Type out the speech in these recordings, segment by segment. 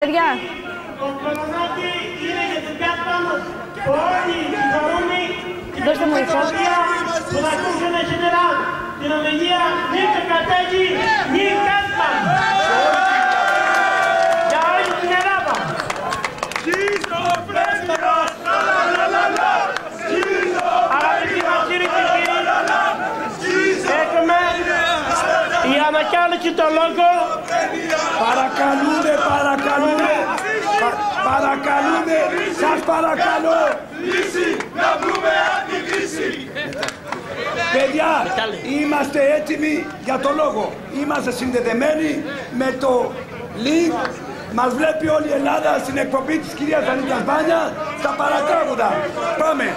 Παιδιά. Δώστε μου ηχό. Που θα ακούσουμε σήμερα την ομιλία Νίκο Κατέγη, Νίκο Κάτμαν. Για όλη την Ελλάδα. Αγαπητοί μας κύριοι και κύριοι, έχουμε η ανακάλυψη των λόγων. Παρακαλούμε, σας παρακαλώ. Λύση, να βρούμε από τη κρίση. Παιδιά, είμαστε έτοιμοι για το λόγο. Είμαστε συνδεδεμένοι με το link. Μας βλέπει όλη η Ελλάδα στην εκπομπή της κυρίας Ανίτας Μπάνια στα παρατράγουδα. Πάμε,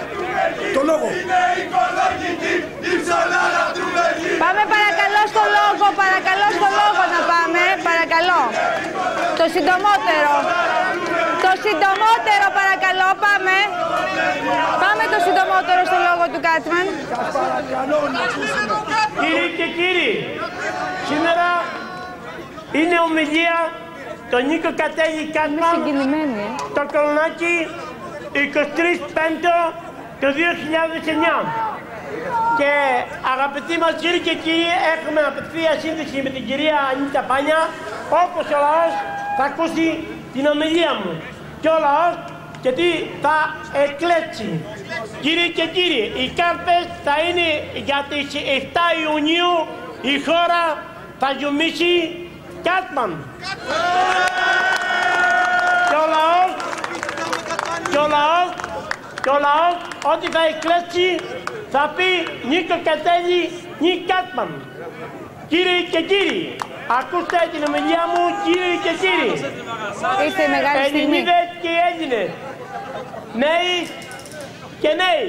το λόγο. Πάμε παρακαλώ στο λόγο να πάμε, παρακαλώ. Το συντομότερο παρακαλώ, πάμε. Πάμε το συντομότερο στο λόγο του Κάτμαν. Σας παρακαλώ να ακούσουμε. Κύριοι και κύριοι, σήμερα είναι ομιλία το Νίκο Κατέγη Κάτμαν, το Κολονάκι, 23 Πέμπτο το 2009. Και αγαπητοί μας κύριοι και κύριοι, έχουμε απευθεία σύνδεση με την κυρία Ανίτα Μπάνια, όπως ο λαός θα ακούσει την ομιλία μου. Και ο λαός και τι θα εκλέξει. Κύριοι και κύριοι, οι κάρτες θα είναι για τις 7 Ιουνίου, η χώρα θα γιουμίσει Κάτμαν. Και ο λαός ό,τι θα εκλέξει θα πει Νίκο Κατέγη, Νίκο Κάτμαν. Κύριοι και κύριοι, ακούστε την ομιλία μου, κύριοι και κύριοι. Ήρθε η μεγάλη στιγμή. Ελληνίδες και Έλληνες, νέοι και νέοι,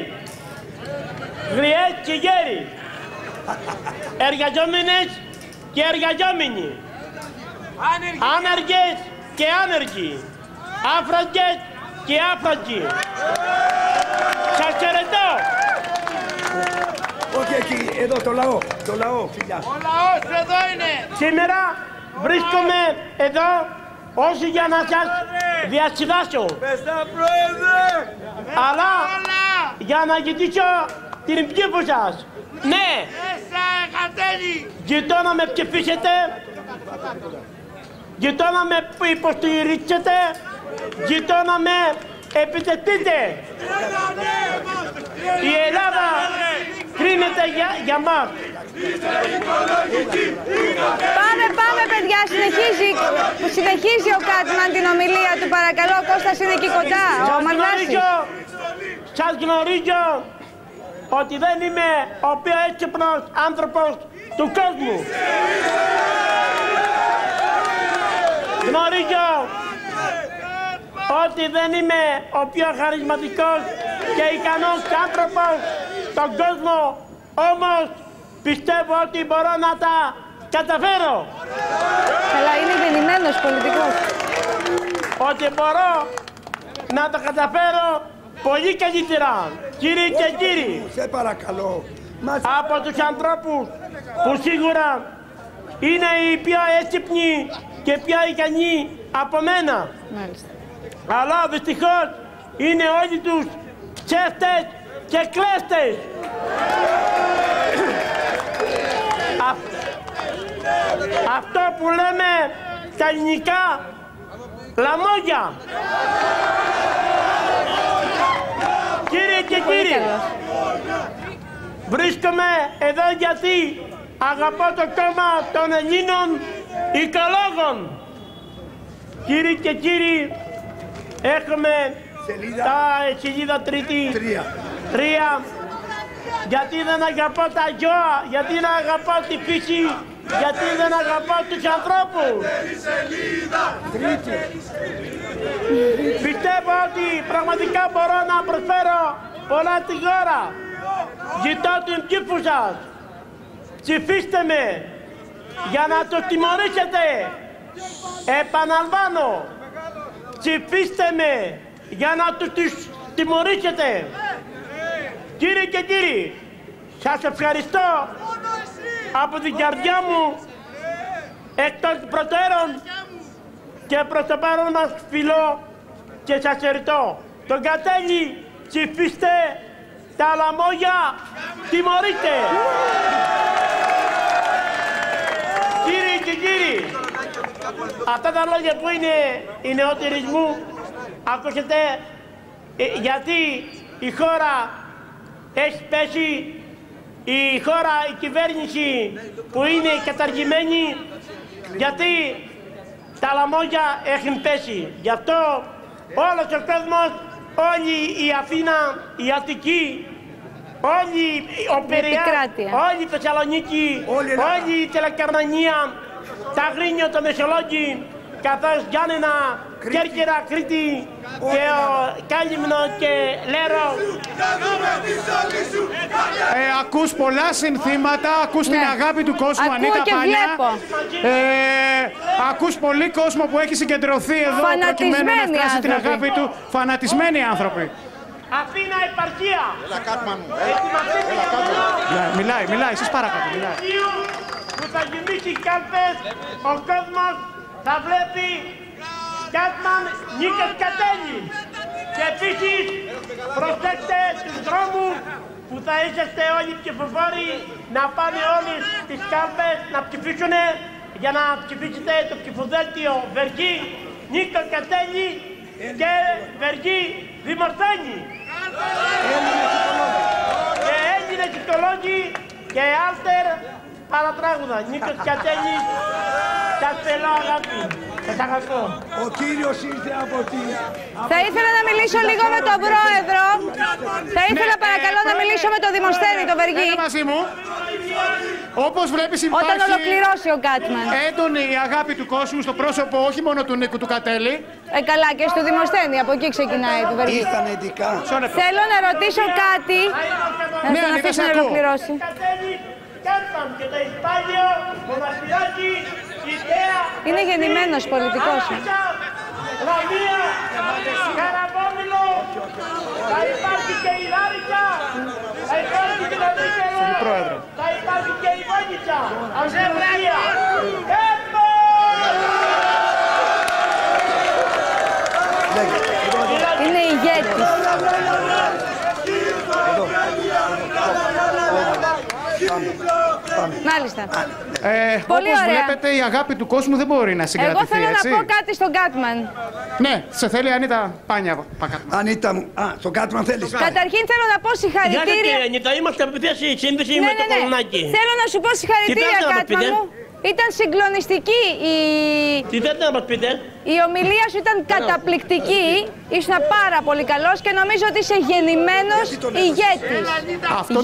γριές και γέροι, εργαζόμενες και εργαζόμενοι, άνεργες και άνεργοι, άφραγγες και άφραγγοι. Σας χαιρετώ. Όχι εκεί, εδώ το λαό, φιλιά. Ο λαός εδώ είναι. Σήμερα βρίσκομαι εδώ όχι για να σας διασκεδάσω, αλλά για να ζητήσω την ψήφο σας. Ναι, ζητώ να με ψηφίσετε, ζητώ να με υποστηρίξετε, ζητώ να με επιτεθείτε. Η Ελλάδα κρίνεται για μας. Πάμε παιδιά, συνεχίζει ο Κάτμαν την ομιλία του, παρακαλώ. Ο Κώστας είναι εκεί κοντά, ο Μανδράσης. Σας γνωρίζω ότι δεν είμαι ο πιο έξυπνος άνθρωπος του κόσμου. Γνωρίζω ότι δεν είμαι ο πιο χαρισματικός και ικανός άνθρωπος στον κόσμο, όμως πιστεύω ότι μπορώ να τα καταφέρω. Αλλά είναι γεννημένος πολιτικός. Ότι μπορώ να τα καταφέρω πολύ καλύτερα. Κύριοι και κύριοι, Σε παρακαλώ. από τους ανθρώπους που σίγουρα είναι οι πιο έξυπνοι και πιο ικανοί από μένα. Μάλιστα. Αλλά δυστυχώς είναι όλοι τους ψεύτες και κλέφτες. Αυτό που λέμε στα ελληνικά λαμόγια. Κύριοι και κύριοι, βρίσκομαι εδώ γιατί αγαπώ το κόμμα των Ελλήνων οικολόγων. Κύριοι και κύριοι, έχουμε τα σελίδα τρίτη, 3. Γιατί δεν αγαπώ τα ζώα, γιατί δεν αγαπώ τη φύση, γιατί δεν αγαπώ τους ανθρώπους. Πιστεύω ότι πραγματικά μπορώ να προσφέρω πολλά στη χώρα. Ζητώ την ψήφο σας. Ψηφίστε με για να τους τιμωρήσετε. Επαναλαμβάνω, ψηφίστε με για να τους τιμωρήσετε. Κύριοι και κύριοι, σας ευχαριστώ από την καρδιά μου εκ των προτέρων και προς το παρόν μας φιλώ και σας ερωτώ. Τον Κατέλη ψηφίστε, τα λαμόγια τιμωρείτε. Κύριοι και κύριοι, αυτά τα λόγια που είναι οι νεοτερισμού, ακούσετε, γιατί η χώρα έχει πέσει, η χώρα, η κυβέρνηση που είναι καταργημένη, γιατί τα λαμόγια έχουν πέσει. Γι' αυτό όλος ο κόσμος, όλη η Αθήνα, η Αττική, όλη ο Πειραιάς, όλη η Θεσσαλονίκη, όλη η Τελεκαρνανία, τα Αγρίνιο, το Μεσολόγγι, καθώς Γιάννενα, Κέρκυρα, Κρήτη και ο Κάλυμνο και Λέρο. Ακούς πολλά συνθήματα, ακούς την αγάπη του κόσμου, Ανίτα Πάνια. Ακούς πολύ κόσμο που έχει συγκεντρωθεί εδώ προκειμένου να εκφράσει την αγάπη του. Φανατισμένοι άνθρωποι. Αθήνα επαρχία. Μιλάει, σας παρακαλώ. Που θα γεμίσει κάλπες, ο κόσμος θα βλέπει Κάτμαν Νίκος Κατέλη. Και επίσης προσέξτε τους δρόμους που θα είσαστε όλοι ψηφοφόροι να πάνε όλοι στις κάλπες να ψηφίσουν για να ψηφίσετε το ψηφοδέλτιο Βεργή Νίκο Κατέλη και Βεργή Δημοσθένη. Και Έλληνες οικολόγοι και Άλτερ παρατράγουδα. Νίκος Κατέλης, σας θέλω αγάπη. Σας αγαπώ. Ο κύριος ήρθε από τη... Θα ήθελα να μιλήσω λίγο με τον πρόεδρο. Θα ήθελα παρακαλώ να μιλήσω με τον Δημοσθένη, τον Βεργή. Μαζί μου. Όπως βλέπεις Όταν υπάρχει ολοκληρώσει ο Κάτμαν. έντονη η αγάπη του κόσμου στο πρόσωπο όχι μόνο του Νίκου του Κατέλη. Καλά, και στο Δημοσθένη, από εκεί ξεκινάει του Βεργή. Ήρθαν ειδικά. Θέλω να ρωτήσω κάτι. Ναι, Να Ανίτα, αφήσω σε να ακούω. ολοκληρώσει. Κάρπαν και το Ισπάνιο, Μοναστηράκι, Ιδέα, Είναι γεννημένος πολιτικός. Λαμία, Καραβόμιλο, θα υπάρχει και η Λάρισα, θα υπάρχει και το Δίκαιο, θα υπάρχει και η Βόγγιτσα, Αντρέα, Είναι ηγέτης. Μάλιστα. Πολύ Όπως ωραία. βλέπετε η αγάπη του κόσμου δεν μπορεί να συγκρατηθεί, Εγώ θέλω έτσι. να πω κάτι στον Κάτμαν. Ναι, σε θέλει Ανίτα Πάνια. Ανίτα μου, στον Κάτμαν θέλεις. Καταρχήν θέλω να πω Γεια σας συγχαρητήρια. κύριε Νίτα, είμαστε απευθείας στη σύνδεση με το Κολονάκι. Θέλω να σου πω συγχαρητήρια, Τι θέλετε να μας Κάτμαν πείτε? μου. Ήταν συγκλονιστική Τι θέλετε να μας πείτε? η ομιλία σου, ήταν καταπληκτική. Ήσουν πάρα πολύ καλός και νομίζω ότι είσαι γεννημένος ηγέτης. Αυτό